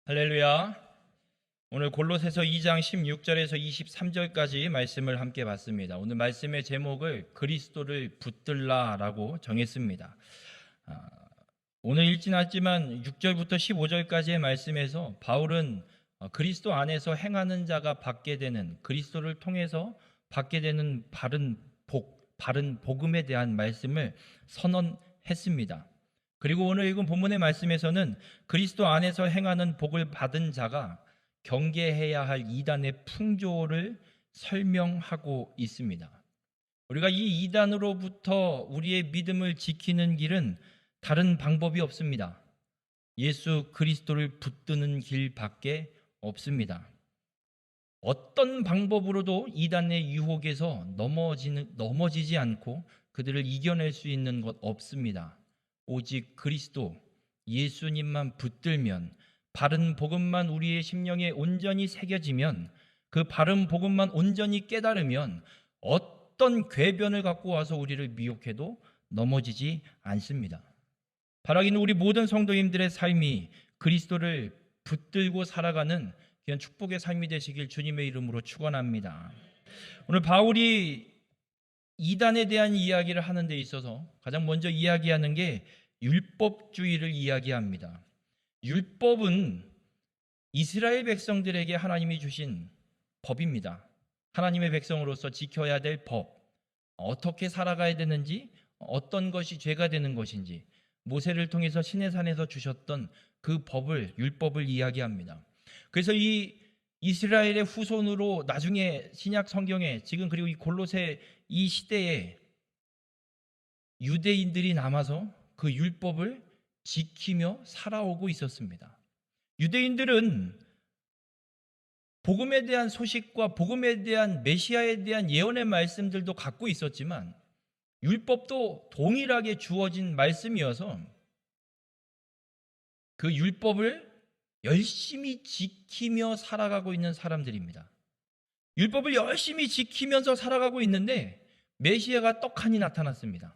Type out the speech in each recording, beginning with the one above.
할렐루야. 오늘 골로새서 2장 16절에서 23절까지 말씀을 함께 봤습니다. 오늘 말씀의 제목을 그리스도를 붙들라라고 정했습니다. 오늘 읽진 않지만 6절부터 15절까지의 말씀에서 바울은 그리스도 안에서 행하는 자가 받게 되는, 그리스도를 통해서 받게 되는 바른 복음에 대한 말씀을 선언했습니다. 그리고 오늘 읽은 본문의 말씀에서는 그리스도 안에서 행하는 복을 받은 자가 경계해야 할 이단의 풍조를 설명하고 있습니다. 우리가 이 이단으로부터 우리의 믿음을 지키는 길은 다른 방법이 없습니다. 예수 그리스도를 붙드는 길밖에 없습니다. 어떤 방법으로도 이단의 유혹에서 넘어지지 않고 그들을 이겨낼 수 있는 것 없습니다. 오직 그리스도 예수님만 붙들면, 바른 복음만 우리의 심령에 온전히 새겨지면, 그 바른 복음만 온전히 깨달으면 어떤 궤변을 갖고 와서 우리를 미혹해도 넘어지지 않습니다. 바라기는 우리 모든 성도님들의 삶이 그리스도를 붙들고 살아가는 귀한 축복의 삶이 되시길 주님의 이름으로 축원합니다. 오늘 바울이 이단에 대한 이야기를 하는 데 있어서 가장 먼저 이야기하는 게 율법주의를 이야기합니다. 율법은 이스라엘 백성들에게 하나님이 주신 법입니다. 하나님의 백성으로서 지켜야 될 법, 어떻게 살아가야 되는지, 어떤 것이 죄가 되는 것인지 모세를 통해서 시내산에서 주셨던 그 법을, 율법을 이야기합니다. 그래서 이 이스라엘의 후손으로 나중에 신약 성경에 지금 그리고 이 골로새 이 시대에 유대인들이 남아서 그 율법을 지키며 살아오고 있었습니다. 유대인들은 복음에 대한 소식과 복음에 대한 메시아에 대한 예언의 말씀들도 갖고 있었지만 율법도 동일하게 주어진 말씀이어서 그 율법을 열심히 지키며 살아가고 있는 사람들입니다. 율법을 열심히 지키면서 살아가고 있는데 메시아가 떡하니 나타났습니다.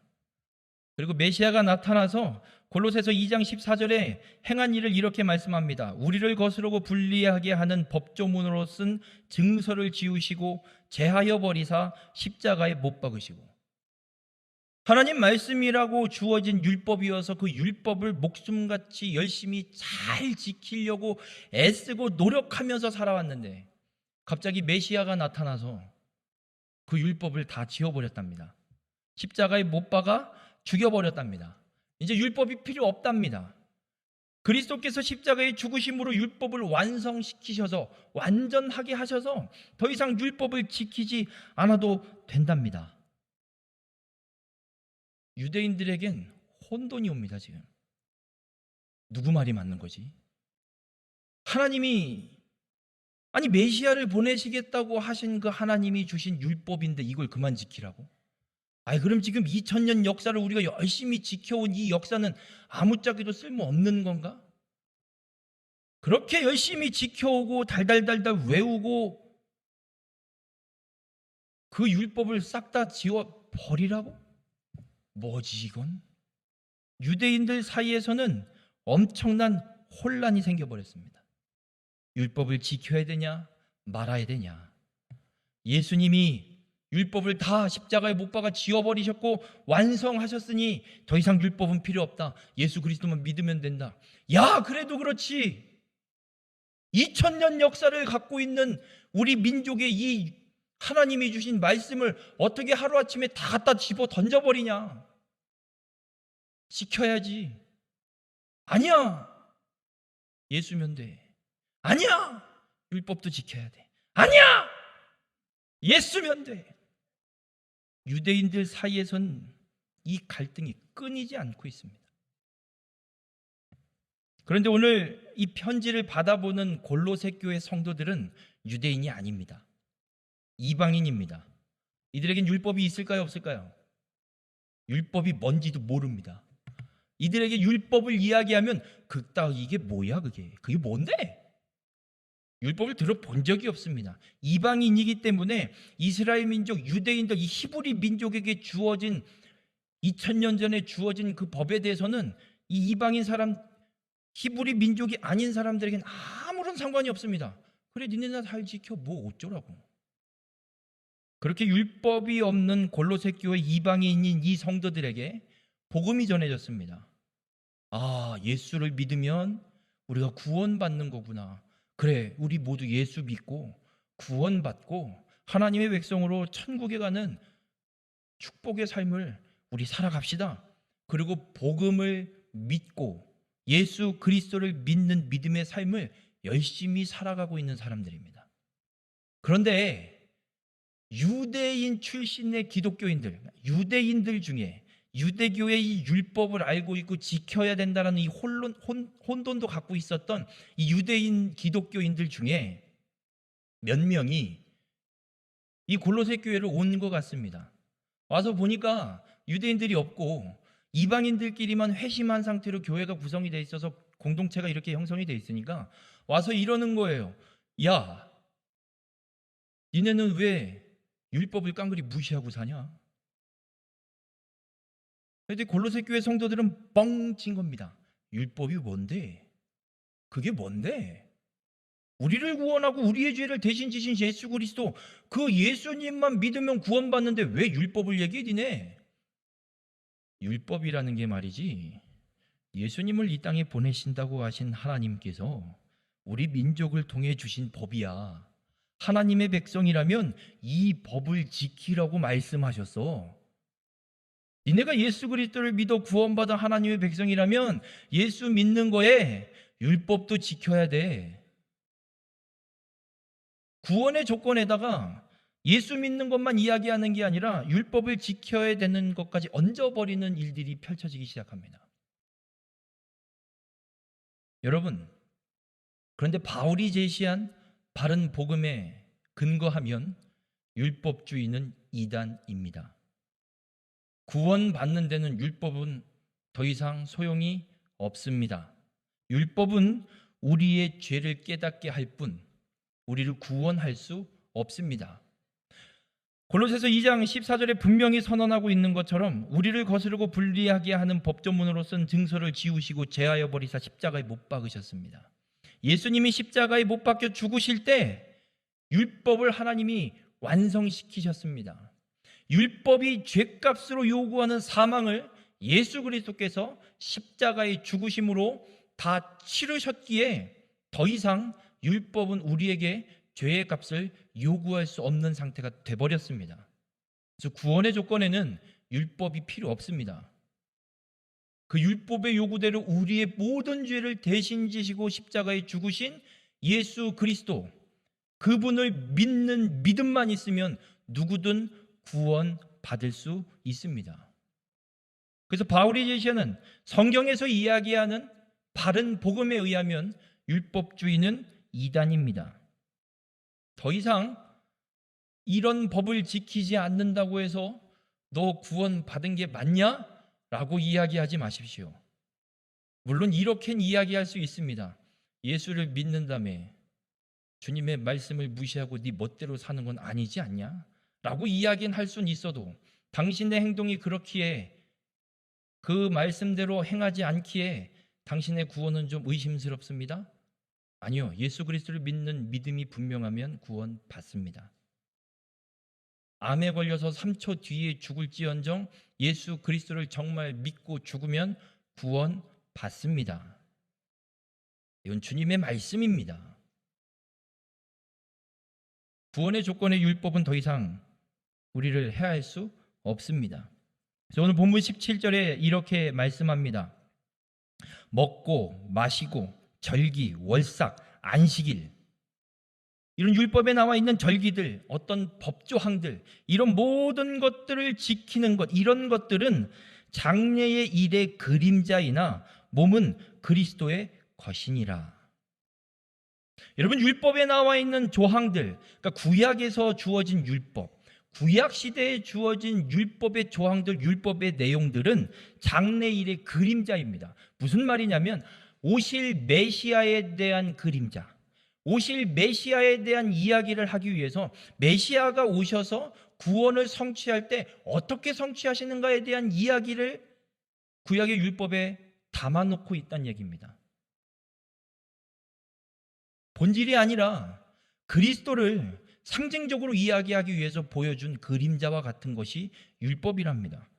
그리고 메시아가 나타나서 골로새서 2장 14절에 행한 일을 이렇게 말씀합니다. 우리를 거스르고 불리하게 하는 법조문으로 쓴 증서를 지우시고 제하여 버리사 십자가에 못 박으시고, 하나님 말씀이라고 주어진 율법이어서 그 율법을 목숨같이 열심히 잘 지키려고 애쓰고 노력하면서 살아왔는데 갑자기 메시아가 나타나서 그 율법을 다 지워버렸답니다. 십자가에 못 박아 죽여버렸답니다. 이제 율법이 필요 없답니다. 그리스도께서 십자가의 죽으심으로 율법을 완성시키셔서 완전하게 하셔서 더 이상 율법을 지키지 않아도 된답니다. 유대인들에겐 혼돈이 옵니다. 지금 누구 말이 맞는 거지? 하나님이, 아니 메시아를 보내시겠다고 하신 그 하나님이 주신 율법인데 이걸 그만 지키라고? 아니 그럼 지금 2000년 역사를 우리가 열심히 지켜온 이 역사는 아무짝에도 쓸모없는 건가? 그렇게 열심히 지켜오고 달달달달 외우고 그 율법을 싹 다 지워 버리라고? 뭐지 이건? 유대인들 사이에서는 엄청난 혼란이 생겨버렸습니다. 율법을 지켜야 되냐 말아야 되냐. 예수님이 율법을 다 십자가에 못 박아 지워버리셨고 완성하셨으니 더 이상 율법은 필요 없다. 예수 그리스도만 믿으면 된다. 야, 그래도 그렇지. 2000년 역사를 갖고 있는 우리 민족의 이 하나님이 주신 말씀을 어떻게 하루아침에 다 갖다 집어 던져버리냐. 지켜야지. 아니야. 예수면 돼. 아니야. 율법도 지켜야 돼. 아니야. 예수면 돼. 유대인들 사이에선 이 갈등이 끊이지 않고 있습니다. 그런데 오늘 이 편지를 받아보는 골로새 교회 성도들은 유대인이 아닙니다. 이방인입니다. 이들에겐 율법이 있을까요, 없을까요? 율법이 뭔지도 모릅니다. 이들에게 율법을 이야기하면 이게 뭐야 그게 뭔데? 율법을 들어본 적이 없습니다. 이방인이기 때문에 이스라엘 민족, 유대인들, 이 히브리 민족에게 주어진 2000년 전에 주어진 그 법에 대해서는 이 이방인 사람 히브리 민족이 아닌 사람들에게는 아무런 상관이 없습니다. 그래, 니네나 잘 지켜, 뭐 어쩌라고. 그렇게 율법이 없는 골로새 교회 이방인인 이 성도들에게 복음이 전해졌습니다. 아, 예수를 믿으면 우리가 구원받는 거구나. 그래, 우리 모두 예수 믿고 구원받고 하나님의 백성으로 천국에 가는 축복의 삶을 우리 살아갑시다. 그리고 복음을 믿고 예수 그리스도를 믿는 믿음의 삶을 열심히 살아가고 있는 사람들입니다. 그런데 유대인 출신의 기독교인들, 유대인들 중에 유대교의 이 율법을 알고 있고 지켜야 된다는 이 혼돈도 갖고 있었던 이 유대인 기독교인들 중에 몇 명이 이 골로새 교회를 온 것 같습니다. 와서 보니까 유대인들이 없고 이방인들끼리만 회심한 상태로 교회가 구성이 돼 있어서 공동체가 이렇게 형성이 돼 있으니까 와서 이러는 거예요. 야, 니네는 왜 율법을 깡그리 무시하고 사냐? 그런데 골로새 교회 성도들은 뻥친 겁니다. 율법이 뭔데? 그게 뭔데? 우리를 구원하고 우리의 죄를 대신 지신 예수 그리스도, 그 예수님만 믿으면 구원받는데 왜 율법을 얘기해 니네? 율법이라는 게 말이지, 예수님을 이 땅에 보내신다고 하신 하나님께서 우리 민족을 통해 주신 법이야. 하나님의 백성이라면 이 법을 지키라고 말씀하셨어. 니네가 예수 그리스도를 믿어 구원받은 하나님의 백성이라면 예수 믿는 거에 율법도 지켜야 돼. 구원의 조건에다가 예수 믿는 것만 이야기하는 게 아니라 율법을 지켜야 되는 것까지 얹어버리는 일들이 펼쳐지기 시작합니다. 여러분, 그런데 바울이 제시한 바른 복음에 근거하면 율법주의는 이단입니다. 구원받는 데는 율법은 더 이상 소용이 없습니다. 율법은 우리의 죄를 깨닫게 할 뿐 우리를 구원할 수 없습니다. 골로새서 2장 14절에 분명히 선언하고 있는 것처럼 우리를 거스르고 불리하게 하는 법조문으로 쓴 증서를 지우시고 제하여 버리사 십자가에 못 박으셨습니다. 예수님이 십자가에 못 박혀 죽으실 때 율법을 하나님이 완성시키셨습니다. 율법이 죄값으로 요구하는 사망을 예수 그리스도께서 십자가의 죽으심으로 다 치르셨기에 더 이상 율법은 우리에게 죄의 값을 요구할 수 없는 상태가 돼버렸습니다. 그래서 구원의 조건에는 율법이 필요 없습니다. 그 율법의 요구대로 우리의 모든 죄를 대신 지시고 십자가에 죽으신 예수 그리스도, 그분을 믿는 믿음만 있으면 누구든 구원받을 수 있습니다. 그래서 바울이 제시하는 성경에서 이야기하는 바른 복음에 의하면 율법주의는 이단입니다. 더 이상 이런 법을 지키지 않는다고 해서 너 구원받은 게 맞냐? 라고 이야기하지 마십시오. 물론 이렇게는 이야기할 수 있습니다. 예수를 믿는다며 주님의 말씀을 무시하고 네 멋대로 사는 건 아니지 않냐? 라고 이야기는 할 수는 있어도 당신의 행동이 그렇기에 그 말씀대로 행하지 않기에 당신의 구원은 좀 의심스럽습니다. 아니요, 예수 그리스도를 믿는 믿음이 분명하면 구원받습니다. 암에 걸려서 3초 뒤에 죽을지언정 예수 그리스도를 정말 믿고 죽으면 구원받습니다. 이건 주님의 말씀입니다. 구원의 조건의 율법은 더 이상 우리를 해할 수 없습니다. 그래서 오늘 본문 17절에 이렇게 말씀합니다. 먹고 마시고 절기, 월삭, 안식일, 이런 율법에 나와 있는 절기들, 어떤 법조항들, 이런 모든 것들을 지키는 것, 이런 것들은 장래의 일의 그림자이나 몸은 그리스도의 것이니라. 여러분, 율법에 나와 있는 조항들, 그러니까 구약에서 주어진 율법, 구약 시대에 주어진 율법의 조항들, 율법의 내용들은 장래 일의 그림자입니다. 무슨 말이냐면 오실 메시아에 대한 그림자, 오실 메시아에 대한 이야기를 하기 위해서 메시아가 오셔서 구원을 성취할 때 어떻게 성취하시는가에 대한 이야기를 구약의 율법에 담아놓고 있다는 얘기입니다. 본질이 아니라 그리스도를 상징적으로 이야기하기 위해서 보여준 그림자와 같은 것이 율법이랍니다.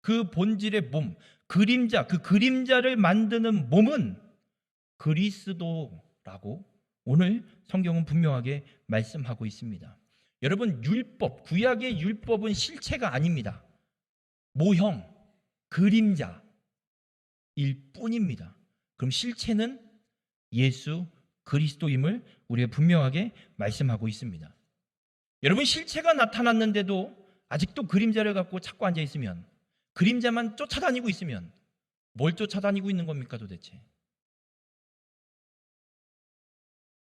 그 본질의 몸, 그림자, 그 그림자를 만드는 몸은 그리스도라고 오늘 성경은 분명하게 말씀하고 있습니다. 여러분, 율법, 구약의 율법은 실체가 아닙니다. 모형, 그림자일 뿐입니다. 그럼 실체는 예수 그리스도임을 우리가 분명하게 말씀하고 있습니다. 여러분, 실체가 나타났는데도 아직도 그림자를 갖고 찾고 앉아 있으면, 그림자만 쫓아다니고 있으면 뭘 쫓아다니고 있는 겁니까 도대체?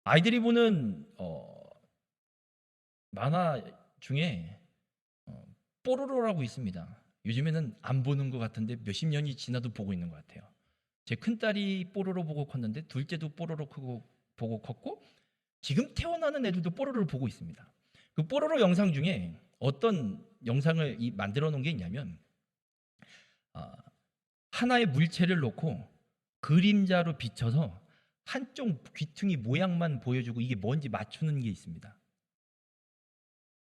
아이들이 보는 만화 중에 뽀로로라고 있습니다. 요즘에는 안 보는 것 같은데 몇십 년이 지나도 보고 있는 것 같아요. 제 큰딸이 뽀로로 보고 컸는데 둘째도 뽀로로 보고 컸고 지금 태어나는 애들도 뽀로로를 보고 있습니다. 그 뽀로로 영상 중에 어떤 영상을 만들어 놓은 게 있냐면 하나의 물체를 놓고 그림자로 비춰서 한쪽 귀퉁이 모양만 보여주고 이게 뭔지 맞추는 게 있습니다.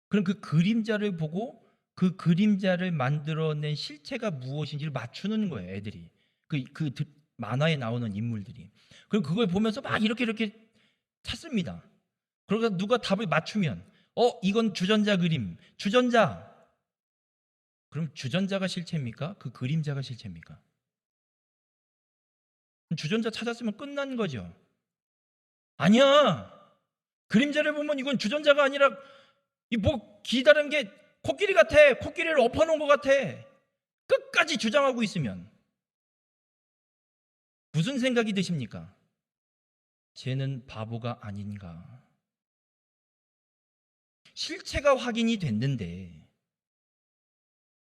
그럼 그 그림자를 보고 그 그림자를 만들어낸 실체가 무엇인지를 맞추는 거예요, 애들이. 그 만화에 나오는 인물들이. 그럼 그걸 보면서 막 이렇게 찾습니다. 그러다 누가 답을 맞추면 이건 주전자 그림, 주전자. 그럼 주전자가 실체입니까? 그 그림자가 실체입니까? 주전자 찾았으면 끝난 거죠. 아니야. 그림자를 보면 이건 주전자가 아니라 뭐 기다란 게 코끼리 같아. 코끼리를 엎어놓은 것 같아. 끝까지 주장하고 있으면 무슨 생각이 드십니까? 쟤는 바보가 아닌가. 실체가 확인이 됐는데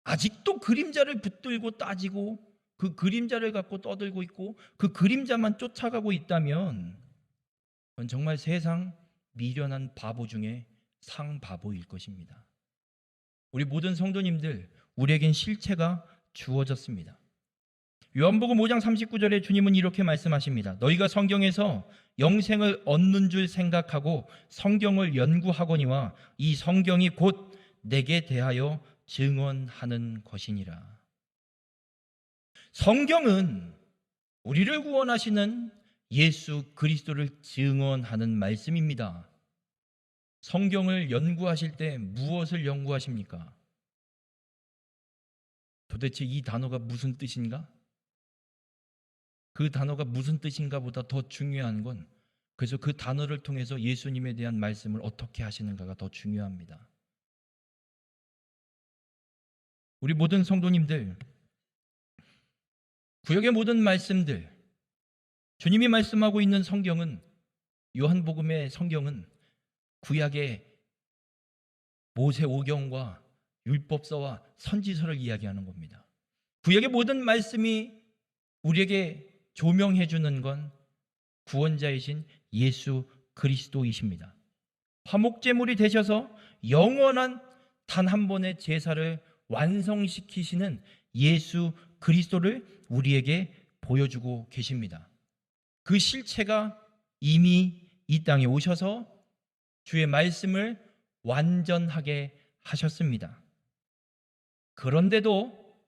아직도 그림자를 붙들고 따지고 그 그림자를 갖고 떠들고 있고 그 그림자만 쫓아가고 있다면 그건 정말 세상 미련한 바보 중에 상바보일 것입니다. 우리 모든 성도님들, 우리에겐 실체가 주어졌습니다. 요한복음 5장 39절에 주님은 이렇게 말씀하십니다. 너희가 성경에서 영생을 얻는 줄 생각하고 성경을 연구하거니와 이 성경이 곧 내게 대하여 증언하는 것이니라. 성경은 우리를 구원하시는 예수 그리스도를 증언하는 말씀입니다. 성경을 연구하실 때 무엇을 연구하십니까? 도대체 이 단어가 무슨 뜻인가? 그 단어가 무슨 뜻인가 보다 더 중요한 건 그래서 그 단어를 통해서 예수님에 대한 말씀을 어떻게 하시는가가 더 중요합니다. 우리 모든 성도님들, 구약의 모든 말씀들, 주님이 말씀하고 있는 성경은, 요한복음의 성경은 구약의 모세오경과 율법서와 선지서를 이야기하는 겁니다. 구약의 모든 말씀이 우리에게 조명해 주는 건 구원자이신 예수 그리스도이십니다. 화목제물이 되셔서 영원한 단 한 번의 제사를 완성시키시는 예수 그리스도를 우리에게 보여주고 계십니다. 그 실체가 이미 이 땅에 오셔서 주의 말씀을 완전하게 하셨습니다. 그런데도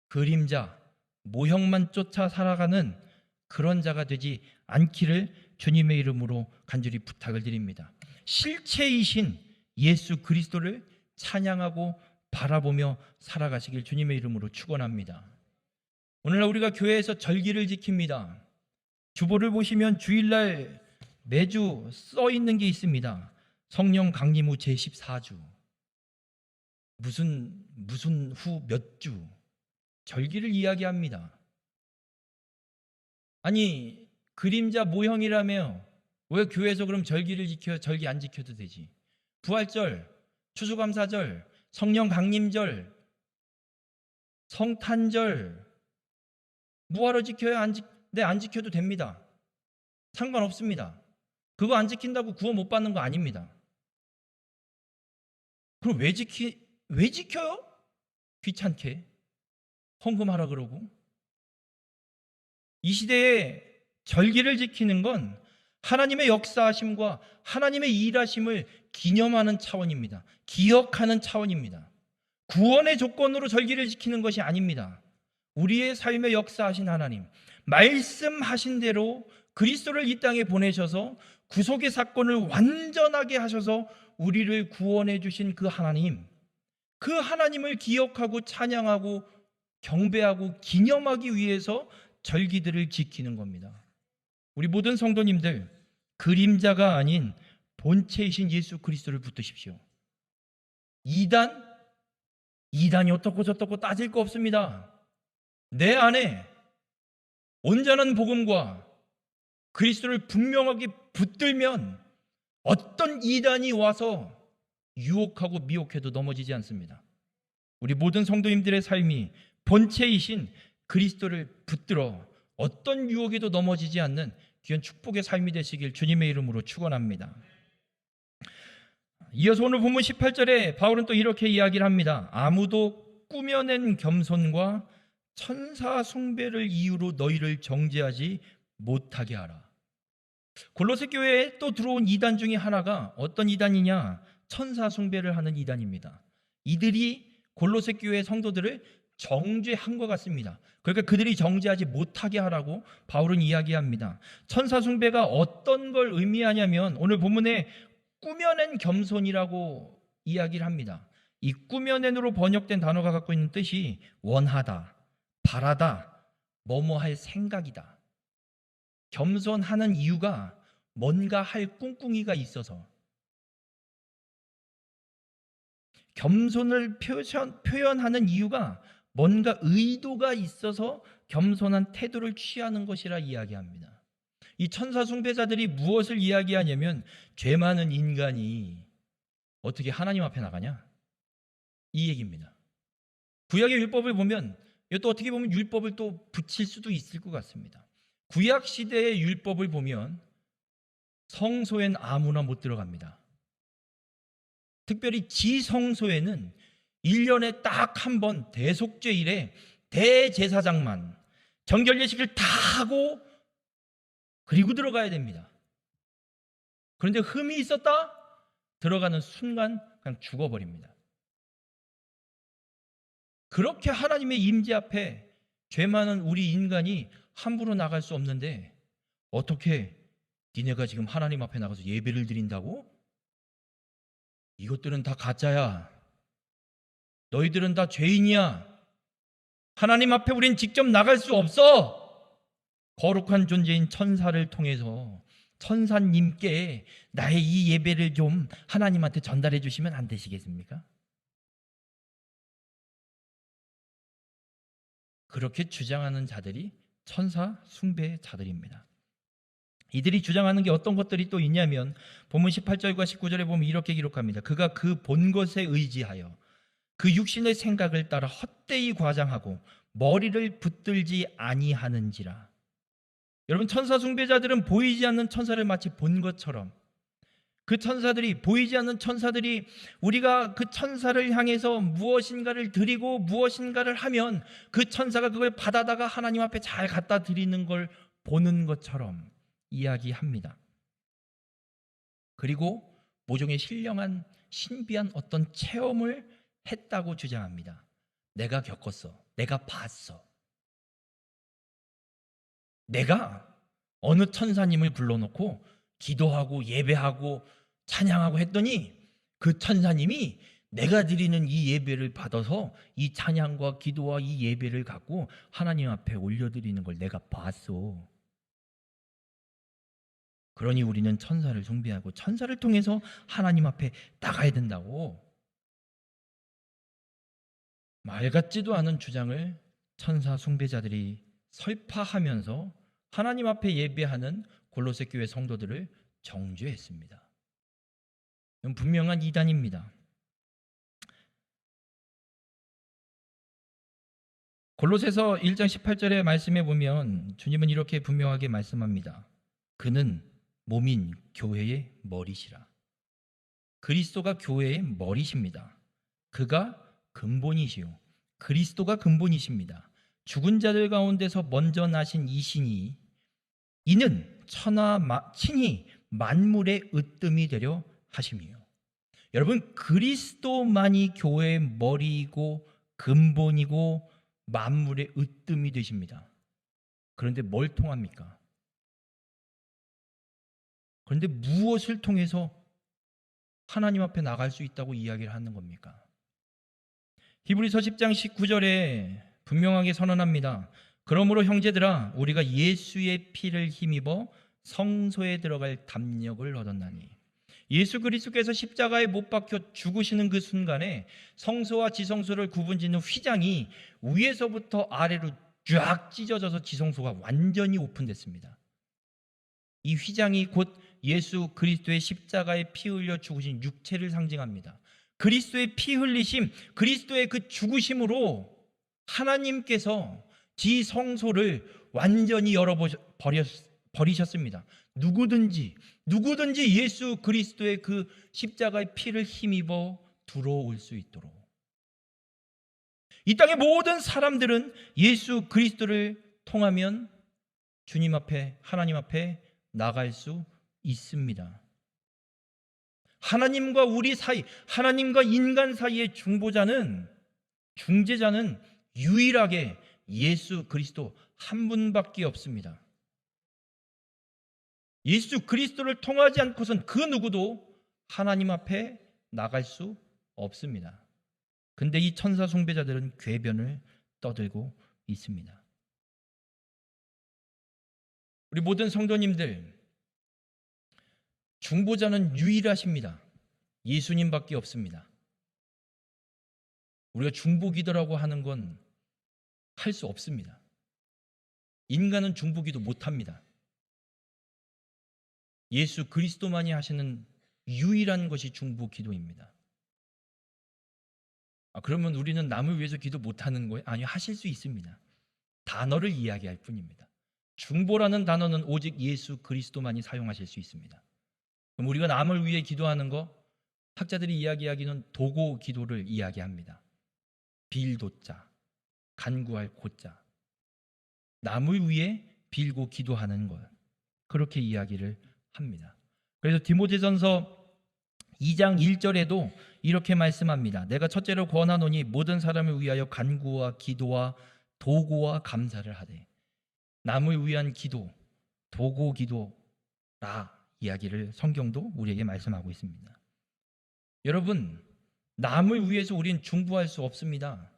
그림자, 모형만 쫓아 살아가는 그런 자가 되지 않기를 주님의 이름으로 간절히 부탁을 드립니다. 실체이신 예수 그리스도를 찬양하고 바라보며 살아가시길 주님의 이름으로 축원합니다. 오늘날 우리가 교회에서 절기를 지킵니다. 주보를 보시면 주일날 매주 써 있는 게 있습니다. 성령 강림 후 제14주 무슨 후 몇 주 절기를 이야기합니다. 아니 그림자 모형이라며 왜 교회에서 그럼 절기를 지켜요? 절기 안 지켜도 되지. 부활절, 추수감사절, 성령 강림절, 성탄절 뭐하러 지켜요? 안 지켜도 됩니다. 상관없습니다. 그거 안 지킨다고 구원 못 받는 거 아닙니다. 그럼 왜 지켜요? 귀찮게 헌금하라 그러고. 이 시대에 절기를 지키는 건 하나님의 역사하심과 하나님의 일하심을 기념하는 차원입니다. 기억하는 차원입니다. 구원의 조건으로 절기를 지키는 것이 아닙니다. 우리의 삶에 역사하신 하나님, 말씀하신 대로 그리스도를 이 땅에 보내셔서 구속의 사건을 완전하게 하셔서 우리를 구원해 주신 그 하나님, 그 하나님을 기억하고 찬양하고 경배하고 기념하기 위해서 절기들을 지키는 겁니다. 우리 모든 성도님들, 그림자가 아닌 본체이신 예수 그리스도를 붙드십시오. 이단이 어떻고 저떻고 따질 거 없습니다. 내 안에 온전한 복음과 그리스도를 분명하게 붙들면 어떤 이단이 와서 유혹하고 미혹해도 넘어지지 않습니다. 우리 모든 성도님들의 삶이 본체이신 그리스도를 붙들어 어떤 유혹에도 넘어지지 않는 귀한 축복의 삶이 되시길 주님의 이름으로 축원합니다. 이어서 오늘 본문 18절에 바울은 또 이렇게 이야기를 합니다. 아무도 꾸며낸 겸손과 천사 숭배를 이유로 너희를 정죄하지 못하게 하라. 골로새 교회에 또 들어온 이단 중에 하나가 어떤 이단이냐? 천사 숭배를 하는 이단입니다. 이들이 골로새 교회 성도들을 정죄한 것 같습니다. 그러니까 그들이 정죄하지 못하게 하라고 바울은 이야기합니다. 천사 숭배가 어떤 걸 의미하냐면 오늘 본문에 꾸며낸 겸손이라고 이야기를 합니다. 이 꾸며낸으로 번역된 단어가 갖고 있는 뜻이 원하다, 바라다, 뭐뭐 할 생각이다. 겸손하는 이유가 뭔가 할 꿍꿍이가 있어서, 겸손을 표현하는 이유가 뭔가 의도가 있어서 겸손한 태도를 취하는 것이라 이야기합니다. 이 천사 숭배자들이 무엇을 이야기하냐면 죄 많은 인간이 어떻게 하나님 앞에 나가냐? 이 얘기입니다. 구약의 율법을 보면 이것도 어떻게 보면 율법을 또 붙일 수도 있을 것 같습니다. 구약 시대의 율법을 보면 성소엔 아무나 못 들어갑니다. 특별히 지성소에는 1년에 딱 한 번 대속죄일에 대제사장만 정결 예식을 다 하고 그리고 들어가야 됩니다. 그런데 흠이 있었다? 들어가는 순간 그냥 죽어버립니다. 그렇게 하나님의 임재 앞에 죄 많은 우리 인간이 함부로 나갈 수 없는데 어떻게 니네가 지금 하나님 앞에 나가서 예배를 드린다고? 이것들은 다 가짜야. 너희들은 다 죄인이야. 하나님 앞에 우린 직접 나갈 수 없어. 거룩한 존재인 천사를 통해서 천사님께 나의 이 예배를 좀 하나님한테 전달해 주시면 안 되시겠습니까? 그렇게 주장하는 자들이 천사 숭배자들입니다. 이들이 주장하는 게 어떤 것들이 또 있냐면 본문 18절과 19절에 보면 이렇게 기록합니다. 그가 그 본 것에 의지하여 그 육신의 생각을 따라 헛되이 과장하고 머리를 붙들지 아니하는지라. 여러분, 천사 숭배자들은 보이지 않는 천사를 마치 본 것처럼, 그 천사들이, 보이지 않는 천사들이 우리가 그 천사를 향해서 무엇인가를 드리고 무엇인가를 하면 그 천사가 그걸 받아다가 하나님 앞에 잘 갖다 드리는 걸 보는 것처럼 이야기합니다. 그리고 모종의 신령한 신비한 어떤 체험을 했다고 주장합니다. 내가 겪었어. 내가 봤어. 내가 어느 천사님을 불러놓고 기도하고 예배하고 찬양하고 했더니 그 천사님이 내가 드리는 이 예배를 받아서 이 찬양과 기도와 이 예배를 갖고 하나님 앞에 올려드리는 걸 내가 봤어. 그러니 우리는 천사를 숭배하고 천사를 통해서 하나님 앞에 나가야 된다고. 말 같지도 않은 주장을 천사 숭배자들이 설파하면서 하나님 앞에 예배하는 골로새 교회 성도들을 정죄했습니다. 이건 분명한 이단입니다. 골로새서 1장 18절의 말씀에 보면 주님은 이렇게 분명하게 말씀합니다. 그는 몸인 교회의 머리시라. 그리스도가 교회의 머리십니다. 그가 근본이시요 그리스도가 근본이십니다. 죽은 자들 가운데서 먼저 나신 이신이 이는 친히 만물의 으뜸이 되려 하심이요. 여러분, 그리스도만이 교회의 머리이고 근본이고 만물의 으뜸이 되십니다. 그런데 뭘 통합니까? 그런데 무엇을 통해서 하나님 앞에 나갈 수 있다고 이야기를 하는 겁니까? 히브리서 10장 19절에 분명하게 선언합니다. 그러므로 형제들아, 우리가 예수의 피를 힘입어 성소에 들어갈 담력을 얻었나니. 예수 그리스도께서 십자가에 못 박혀 죽으시는 그 순간에 성소와 지성소를 구분짓는 휘장이 위에서부터 아래로 쫙 찢어져서 지성소가 완전히 오픈됐습니다. 이 휘장이 곧 예수 그리스도의 십자가에 피 흘려 죽으신 육체를 상징합니다. 그리스도의 피 흘리심, 그리스도의 그 죽으심으로 하나님께서 지성소를 완전히 버리셨습니다. 누구든지 예수 그리스도의 그 십자가의 피를 힘입어 들어올 수 있도록. 이 땅의 모든 사람들은 예수 그리스도를 통하면 주님 앞에, 하나님 앞에 나갈 수 있습니다. 하나님과 우리 사이, 하나님과 인간 사이의 중재자는 유일하게 예수 그리스도 한 분밖에 없습니다. 예수 그리스도를 통하지 않고선 그 누구도 하나님 앞에 나갈 수 없습니다. 근데 이 천사 숭배자들은 궤변을 떠들고 있습니다. 우리 모든 성도님들, 중보자는 유일하십니다. 예수님밖에 없습니다. 우리가 중보기도라고 하는 건 할 수 없습니다. 인간은 중보기도 못합니다. 예수 그리스도만이 하시는 유일한 것이 중보기도입니다. 그러면 우리는 남을 위해서 기도 못하는 거예요? 아니요, 하실 수 있습니다. 단어를 이야기할 뿐입니다. 중보라는 단어는 오직 예수 그리스도만이 사용하실 수 있습니다. 그럼 우리가 남을 위해 기도하는 거, 학자들이 이야기하기는 도고 기도를 이야기합니다. 빌도자, 간구할 고자, 남을 위해 빌고 기도하는 것, 그렇게 이야기를 합니다. 그래서 디모데전서 2장 1절에도 이렇게 말씀합니다. 내가 첫째로 권하노니 모든 사람을 위하여 간구와 기도와 도고와 감사를 하되. 남을 위한 기도, 도고 기도라 이야기를 성경도 우리에게 말씀하고 있습니다. 여러분, 남을 위해서 우리는 중보할 수 없습니다.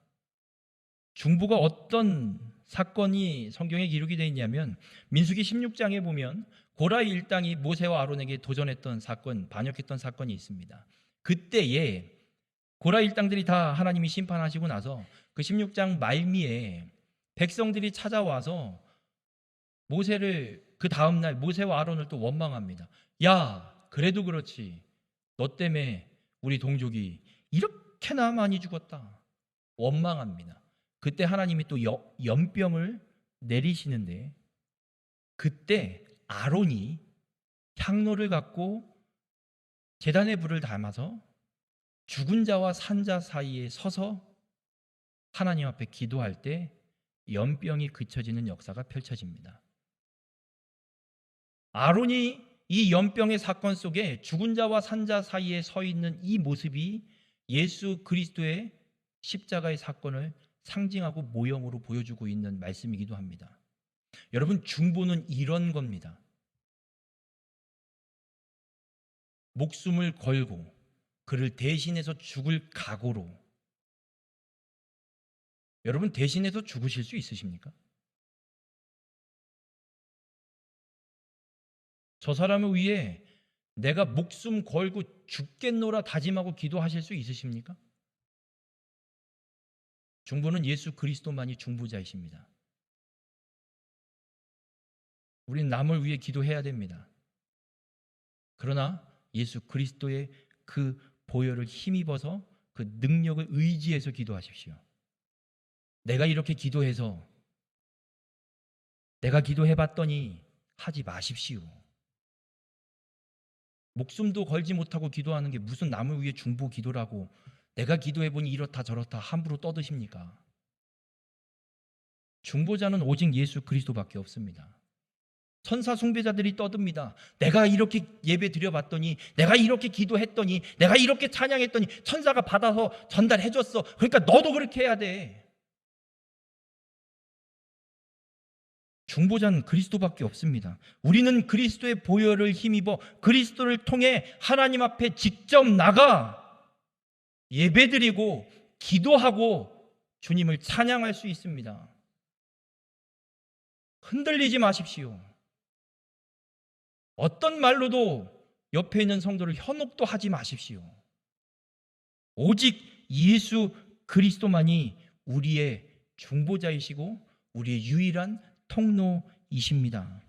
중보가 어떤 사건이 성경에 기록이 되어 있냐면 민수기 16장에 보면 고라 일당이 모세와 아론에게 도전했던 사건, 반역했던 사건이 있습니다. 그때에 고라 일당들이 다 하나님이 심판하시고 나서 그 16장 말미에 백성들이 찾아와서 모세를, 그 다음날 모세와 아론을 또 원망합니다. 야, 그래도 그렇지, 너 때문에 우리 동족이 이렇게나 많이 죽었다. 원망합니다. 그때 하나님이 또 연병을 내리시는데, 그때 아론이 향로를 갖고 제단의 불을 담아서 죽은 자와 산 자 사이에 서서 하나님 앞에 기도할 때 연병이 그쳐지는 역사가 펼쳐집니다. 아론이 이 연병의 사건 속에 죽은 자와 산 자 사이에 서 있는 이 모습이 예수 그리스도의 십자가의 사건을 상징하고 모형으로 보여주고 있는 말씀이기도 합니다. 여러분, 중보는 이런 겁니다. 목숨을 걸고 그를 대신해서 죽을 각오로. 여러분, 대신해서 죽으실 수 있으십니까? 저 사람을 위해 내가 목숨 걸고 죽겠노라 다짐하고 기도하실 수 있으십니까? 중보는 예수 그리스도만이 중보자이십니다. 우리는 남을 위해 기도해야 됩니다. 그러나 예수 그리스도의 그 보혈을 힘입어서 그 능력을 의지해서 기도하십시오. 내가 이렇게 기도해서, 내가 기도해봤더니 하지 마십시오. 목숨도 걸지 못하고 기도하는 게 무슨 남을 위해 중보 기도라고, 내가 기도해보니 이렇다 저렇다 함부로 떠드십니까? 중보자는 오직 예수 그리스도밖에 없습니다. 천사 숭배자들이 떠듭니다. 내가 이렇게 예배 드려봤더니, 내가 이렇게 기도했더니, 내가 이렇게 찬양했더니 천사가 받아서 전달해줬어. 그러니까 너도 그렇게 해야 돼. 중보자는 그리스도밖에 없습니다. 우리는 그리스도의 보혈을 힘입어 그리스도를 통해 하나님 앞에 직접 나가 예배드리고 기도하고 주님을 찬양할 수 있습니다. 흔들리지 마십시오. 어떤 말로도 옆에 있는 성도를 현혹도 하지 마십시오. 오직 예수 그리스도만이 우리의 중보자이시고 우리의 유일한 통로이십니다.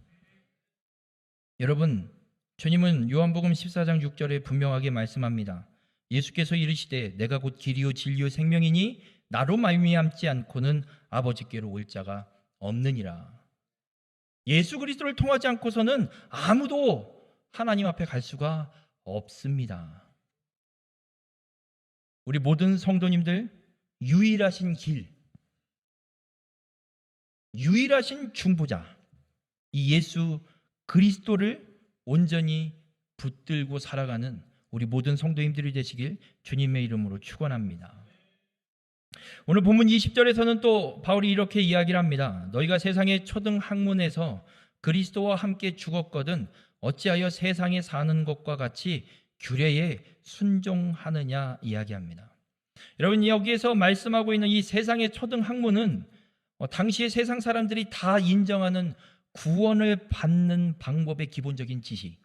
여러분, 주님은 요한복음 14장 6절에 분명하게 말씀합니다. 예수께서 이르시되 내가 곧 길이요 진리요 생명이니 나로 말미암지 않고는 아버지께로 올 자가 없느니라. 예수 그리스도를 통하지 않고서는 아무도 하나님 앞에 갈 수가 없습니다. 우리 모든 성도님들, 유일하신 길, 유일하신 중보자, 이 예수 그리스도를 온전히 붙들고 살아가는 우리 모든 성도님들이 되시길 주님의 이름으로 축원합니다. 오늘 본문 20절에서는 또 바울이 이렇게 이야기를 합니다. 너희가 세상의 초등 학문에서 그리스도와 함께 죽었거든 어찌하여 세상에 사는 것과 같이 규례에 순종하느냐 이야기합니다. 여러분, 여기에서 말씀하고 있는 이 세상의 초등 학문은 당시의 세상 사람들이 다 인정하는 구원을 받는 방법의 기본적인 지식.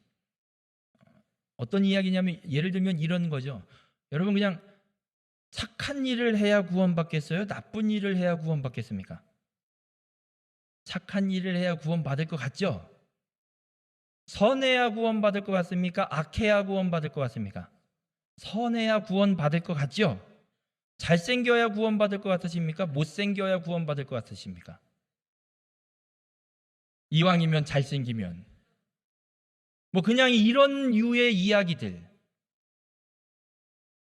어떤 이야기냐면 예를 들면 이런 거죠. 여러분, 그냥 착한 일을 해야 구원받겠어요? 나쁜 일을 해야 구원받겠습니까? 착한 일을 해야 구원받을 것 같죠? 선해야 구원받을 것 같습니까? 악해야 구원받을 것 같습니까? 선해야 구원받을 것 같죠? 잘생겨야 구원받을 것 같으십니까? 못생겨야 구원받을 것 같으십니까? 이왕이면 잘생기면. 그냥 이런 유의 이야기들.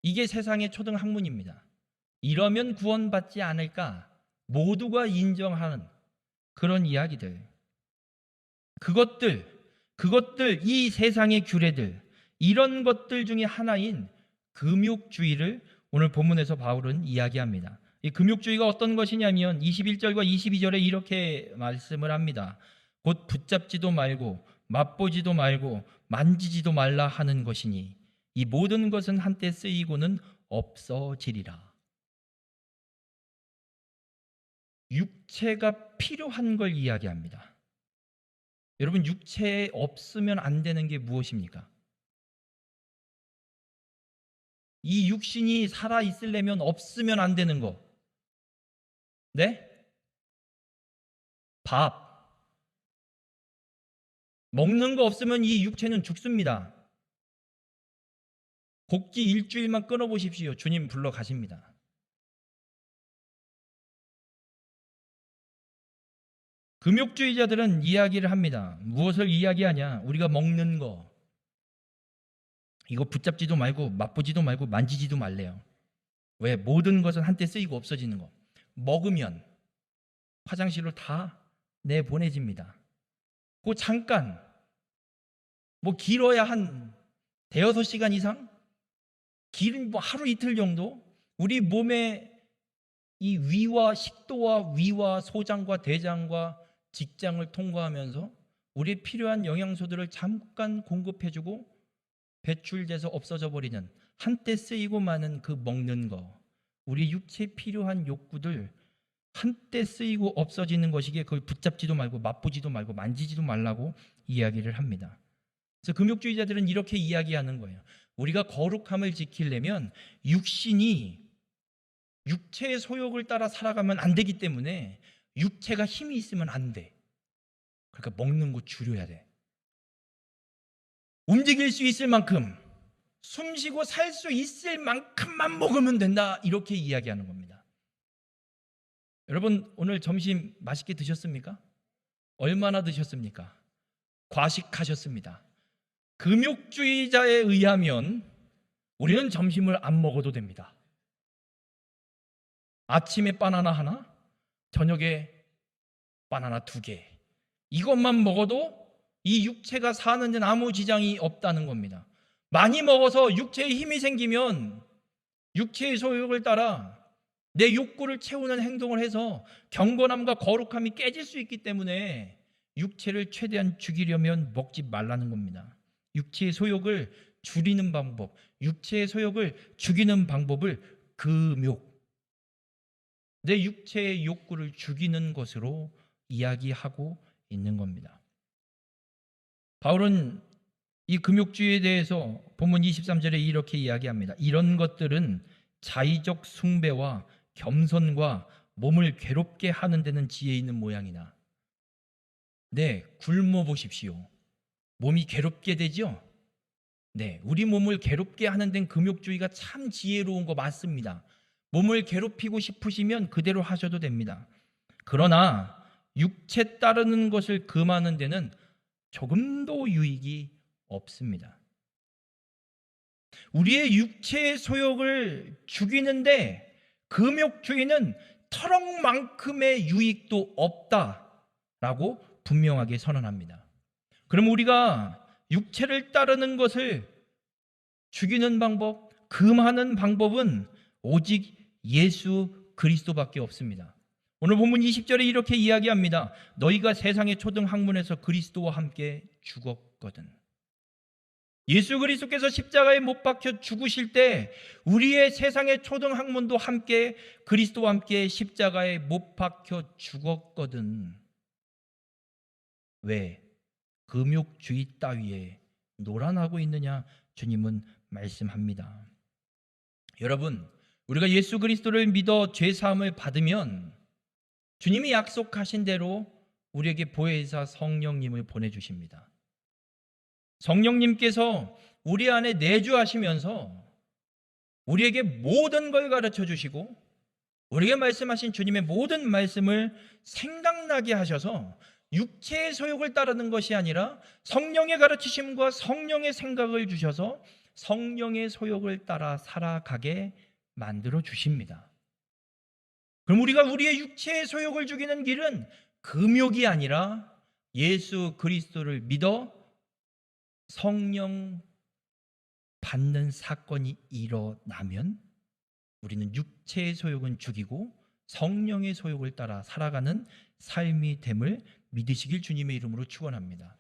이게 세상의 초등 학문입니다. 이러면 구원받지 않을까? 모두가 인정하는 그런 이야기들. 그것들, 이 세상의 규례들, 이런 것들 중에 하나인 금욕주의를 오늘 본문에서 바울은 이야기합니다. 이 금욕주의가 어떤 것이냐면 21절과 22절에 이렇게 말씀을 합니다. 곧 붙잡지도 말고 맛보지도 말고 만지지도 말라 하는 것이니 이 모든 것은 한때 쓰이고는 없어지리라. 육체가 필요한 걸 이야기합니다. 여러분, 육체에 없으면 안 되는 게 무엇입니까? 이 육신이 살아 있으려면 없으면 안 되는 거. 네? 밥. 먹는 거 없으면 이 육체는 죽습니다. 곡기 일주일만 끊어보십시오. 주님 불러 가십니다. 금욕주의자들은 이야기를 합니다. 무엇을 이야기하냐? 우리가 먹는 거. 이거 붙잡지도 말고 맛보지도 말고 만지지도 말래요. 왜? 모든 것은 한때 쓰이고 없어지는 거. 먹으면 화장실로 다 내보내집니다. 그 잠깐 길어야 한 대여섯 시간 이상? 긴 하루 이틀 정도? 우리 몸의 이 위와 식도와 위와 소장과 대장과 직장을 통과하면서 우리의 필요한 영양소들을 잠깐 공급해주고 배출돼서 없어져 버리는, 한때 쓰이고 마는 그 먹는 거, 우리 육체에 필요한 욕구들 한때 쓰이고 없어지는 것이기에 그걸 붙잡지도 말고 맛보지도 말고 만지지도 말라고 이야기를 합니다. 그래서 금욕주의자들은 이렇게 이야기하는 거예요. 우리가 거룩함을 지키려면 육신이 육체의 소욕을 따라 살아가면 안 되기 때문에 육체가 힘이 있으면 안 돼. 그러니까 먹는 거 줄여야 돼. 움직일 수 있을 만큼, 숨 쉬고 살 수 있을 만큼만 먹으면 된다. 이렇게 이야기하는 겁니다. 여러분, 오늘 점심 맛있게 드셨습니까? 얼마나 드셨습니까? 과식하셨습니다. 금욕주의자에 의하면 우리는 점심을 안 먹어도 됩니다. 아침에 바나나 하나, 저녁에 바나나 2개. 이것만 먹어도 이 육체가 사는 데는 아무 지장이 없다는 겁니다. 많이 먹어서 육체에 힘이 생기면 육체의 소욕을 따라 내 욕구를 채우는 행동을 해서 경건함과 거룩함이 깨질 수 있기 때문에 육체를 최대한 죽이려면 먹지 말라는 겁니다. 육체의 소욕을 줄이는 방법, 육체의 소욕을 죽이는 방법을 금욕, 내 육체의 욕구를 죽이는 것으로 이야기하고 있는 겁니다. 바울은 이 금욕주의에 대해서 본문 23절에 이렇게 이야기합니다. 이런 것들은 자의적 숭배와 겸손과 몸을 괴롭게 하는 데는 지혜 있는 모양이나, 네, 굶어 보십시오. 몸이 괴롭게 되죠? 네, 우리 몸을 괴롭게 하는 데는 금욕주의가 참 지혜로운 거 맞습니다. 몸을 괴롭히고 싶으시면 그대로 하셔도 됩니다. 그러나 육체 따르는 것을 금하는 데는 조금도 유익이 없습니다. 우리의 육체의 소욕을 죽이는데 금욕주의는 터럭만큼의 유익도 없다라고 분명하게 선언합니다. 그럼 우리가 육체를 따르는 것을 죽이는 방법, 금하는 방법은 오직 예수 그리스도밖에 없습니다. 오늘 본문 20절에 이렇게 이야기합니다. 너희가 세상의 초등학문에서 그리스도와 함께 죽었거든. 예수 그리스도께서 십자가에 못 박혀 죽으실 때 우리의 세상의 초등학문도 함께 그리스도와 함께 십자가에 못 박혀 죽었거든. 왜? 금욕주의 따위에 노란하고 있느냐? 주님은 말씀합니다. 여러분, 우리가 예수 그리스도를 믿어 죄사함을 받으면 주님이 약속하신 대로 우리에게 보혜사 성령님을 보내주십니다. 성령님께서 우리 안에 내주하시면서 우리에게 모든 걸 가르쳐 주시고 우리에게 말씀하신 주님의 모든 말씀을 생각나게 하셔서 육체의 소욕을 따르는 것이 아니라 성령의 가르치심과 성령의 생각을 주셔서 성령의 소욕을 따라 살아가게 만들어 주십니다. 그럼 우리가 우리의 육체의 소욕을 죽이는 길은 금욕이 아니라 예수 그리스도를 믿어 성령 받는 사건이 일어나면 우리는 육체의 소욕은 죽이고 성령의 소욕을 따라 살아가는 삶이 됨을 믿으시길 주님의 이름으로 축원합니다.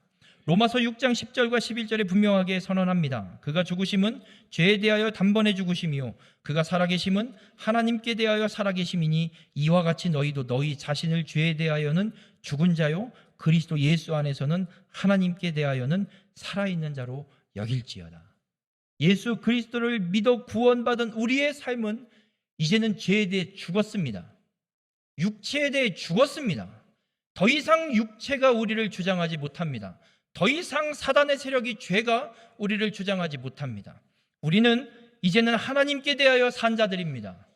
로마서 6장 10절과 11절에 분명하게 선언합니다. 그가 죽으심은 죄에 대하여 단번에 죽으심이요 그가 살아계심은 하나님께 대하여 살아계심이니 이와 같이 너희도 너희 자신을 죄에 대하여는 죽은 자요 그리스도 예수 안에서는 하나님께 대하여는 살아있는 자로 여길지어다. 예수 그리스도를 믿어 구원받은 우리의 삶은 이제는 죄에 대해 죽었습니다. 육체에 대해 죽었습니다. 더 이상 육체가 우리를 주장하지 못합니다. 더 이상 사단의 세력이 죄가 우리를 주장하지 못합니다. 우리는 이제는 하나님께 대하여 산 자들입니다.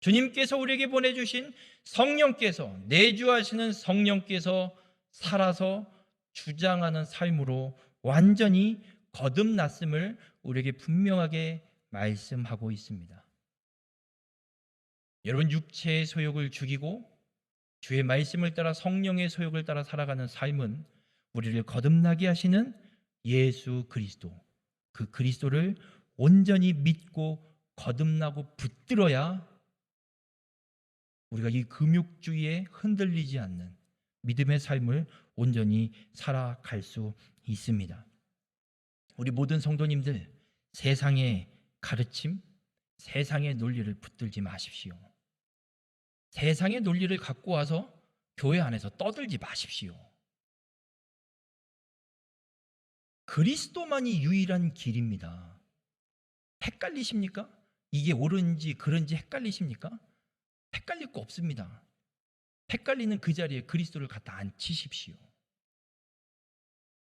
주님께서 우리에게 보내주신 성령께서 내주하시는 성령께서 살아서 주장하는 삶으로 완전히 거듭났음을 우리에게 분명하게 말씀하고 있습니다. 여러분, 육체의 소욕을 죽이고 주의 말씀을 따라 성령의 소욕을 따라 살아가는 삶은 우리를 거듭나게 하시는 예수 그리스도, 그 그리스도를 온전히 믿고 거듭나고 붙들어야 우리가 이 금욕주의에 흔들리지 않는 믿음의 삶을 온전히 살아갈 수 있습니다. 우리 모든 성도님들, 세상의 가르침, 세상의 논리를 붙들지 마십시오. 세상의 논리를 갖고 와서 교회 안에서 떠들지 마십시오. 그리스도만이 유일한 길입니다. 헷갈리십니까? 이게 옳은지 그른지 헷갈리십니까? 헷갈릴 거 없습니다. 헷갈리는 그 자리에 그리스도를 갖다 앉히십시오.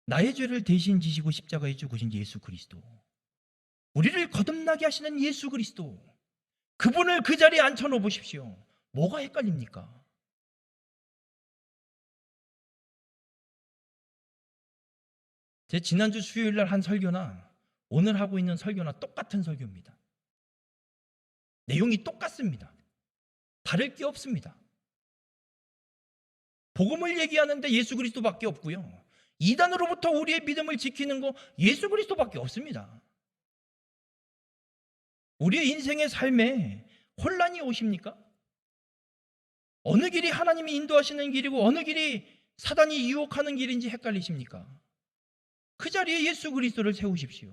나의 죄를 대신 지시고 십자가에 죽으신 예수 그리스도, 우리를 거듭나게 하시는 예수 그리스도, 그분을 그 자리에 앉혀놓으십시오. 뭐가 헷갈립니까? 제 지난주 수요일 날 한 설교나 오늘 하고 있는 설교나 똑같은 설교입니다. 내용이 똑같습니다. 다를 게 없습니다. 복음을 얘기하는데 예수 그리스도밖에 없고요. 이단으로부터 우리의 믿음을 지키는 거 예수 그리스도밖에 없습니다. 우리의 인생의 삶에 혼란이 오십니까? 어느 길이 하나님이 인도하시는 길이고 어느 길이 사단이 유혹하는 길인지 헷갈리십니까? 그 자리에 예수 그리스도를 세우십시오.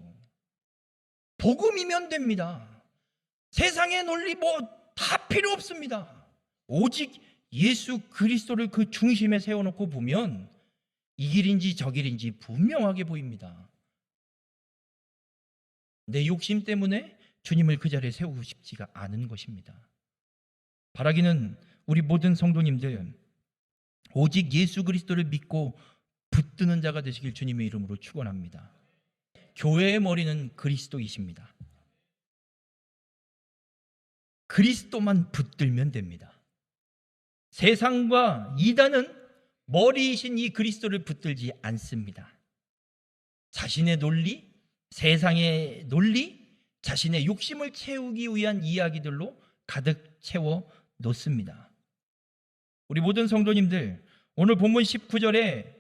복음이면 됩니다. 세상의 논리 다 필요 없습니다. 오직 예수 그리스도를 그 중심에 세워놓고 보면 이 길인지 저 길인지 분명하게 보입니다. 내 욕심 때문에 주님을 그 자리에 세우고 싶지가 않은 것입니다. 바라기는 우리 모든 성도님들 오직 예수 그리스도를 믿고 붙드는 자가 되시길 주님의 이름으로 축원합니다. 교회의 머리는 그리스도이십니다. 그리스도만 붙들면 됩니다. 세상과 이단은 머리이신 이 그리스도를 붙들지 않습니다. 자신의 논리, 세상의 논리, 자신의 욕심을 채우기 위한 이야기들로 가득 채워 놓습니다. 우리 모든 성도님들, 오늘 본문 19절에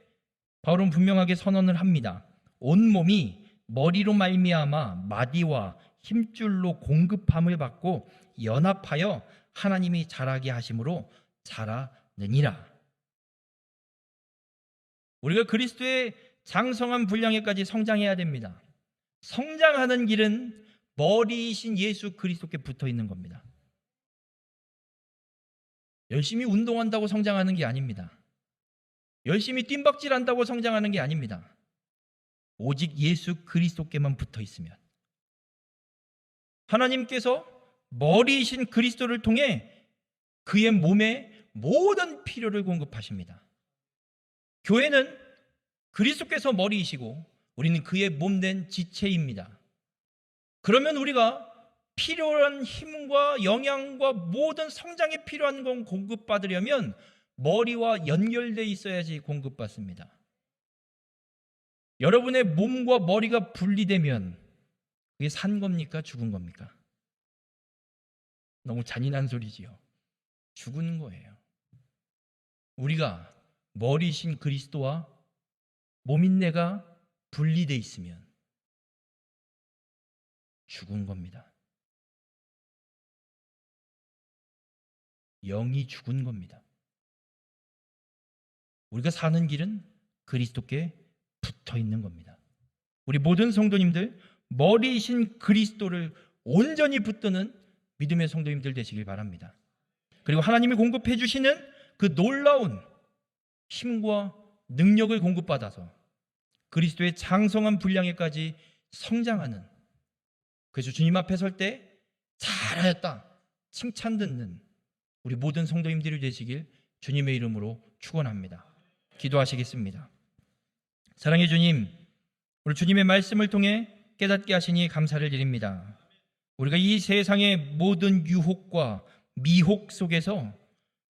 바울은 분명하게 선언을 합니다. 온몸이 머리로 말미암아 마디와 힘줄로 공급함을 받고 연합하여 하나님이 자라게 하심으로 자라느니라. 우리가 그리스도의 장성한 분량에까지 성장해야 됩니다. 성장하는 길은 머리이신 예수 그리스도께 붙어 있는 겁니다. 열심히 운동한다고 성장하는 게 아닙니다. 열심히 뜀박질한다고 성장하는 게 아닙니다. 오직 예수 그리스도께만 붙어 있으면 하나님께서 머리이신 그리스도를 통해 그의 몸에 모든 필요를 공급하십니다. 교회는 그리스도께서 머리이시고 우리는 그의 몸된 지체입니다. 그러면 우리가 필요한 힘과 영양과 모든 성장에 필요한 건 공급받으려면 머리와 연결되어 있어야지 공급받습니다. 여러분의 몸과 머리가 분리되면 그게 산 겁니까? 죽은 겁니까? 너무 잔인한 소리지요. 죽은 거예요. 우리가 머리신 그리스도와 몸인 내가 분리되어 있으면 죽은 겁니다. 영이 죽은 겁니다. 우리가 사는 길은 그리스도께 붙어 있는 겁니다. 우리 모든 성도님들 머리이신 그리스도를 온전히 붙드는 믿음의 성도님들 되시길 바랍니다. 그리고 하나님이 공급해 주시는 그 놀라운 힘과 능력을 공급받아서 그리스도의 장성한 분량에까지 성장하는, 그래서 주님 앞에 설 때 잘하였다 칭찬 듣는 우리 모든 성도님들이 되시길 주님의 이름으로 축원합니다. 기도하시겠습니다. 사랑의 주님, 우리 주님의 말씀을 통해 깨닫게 하시니 감사를 드립니다. 우리가 이 세상의 모든 유혹과 미혹 속에서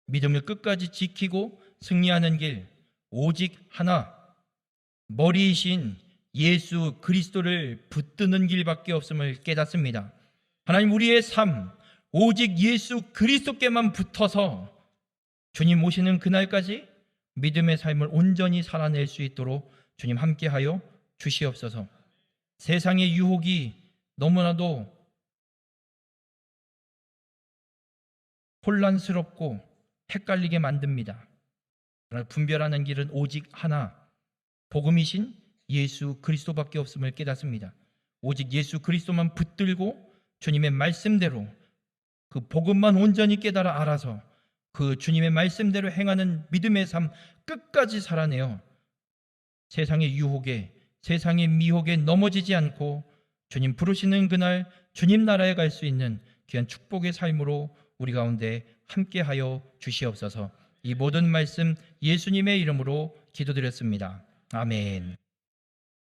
믿음을 끝까지 지키고 승리하는 길 오직 하나, 머리이신 예수 그리스도를 붙드는 길밖에 없음을 깨닫습니다. 하나님, 우리의 삶 오직 예수 그리스도께만 붙어서 주님 오시는 그날까지 믿음의 삶을 온전히 살아낼 수 있도록 주님 함께하여 주시옵소서. 세상의 유혹이 너무나도 혼란스럽고 헷갈리게 만듭니다. 그러나 분별하는 길은 오직 하나, 복음이신 예수 그리스도밖에 없음을 깨닫습니다. 오직 예수 그리스도만 붙들고 주님의 말씀대로 그 복음만 온전히 깨달아 알아서 그 주님의 말씀대로 행하는 믿음의 삶 끝까지 살아내어 세상의 유혹에, 세상의 미혹에 넘어지지 않고 주님 부르시는 그날 주님 나라에 갈 수 있는 귀한 축복의 삶으로 우리 가운데 함께하여 주시옵소서. 이 모든 말씀 예수님의 이름으로 기도드렸습니다. 아멘.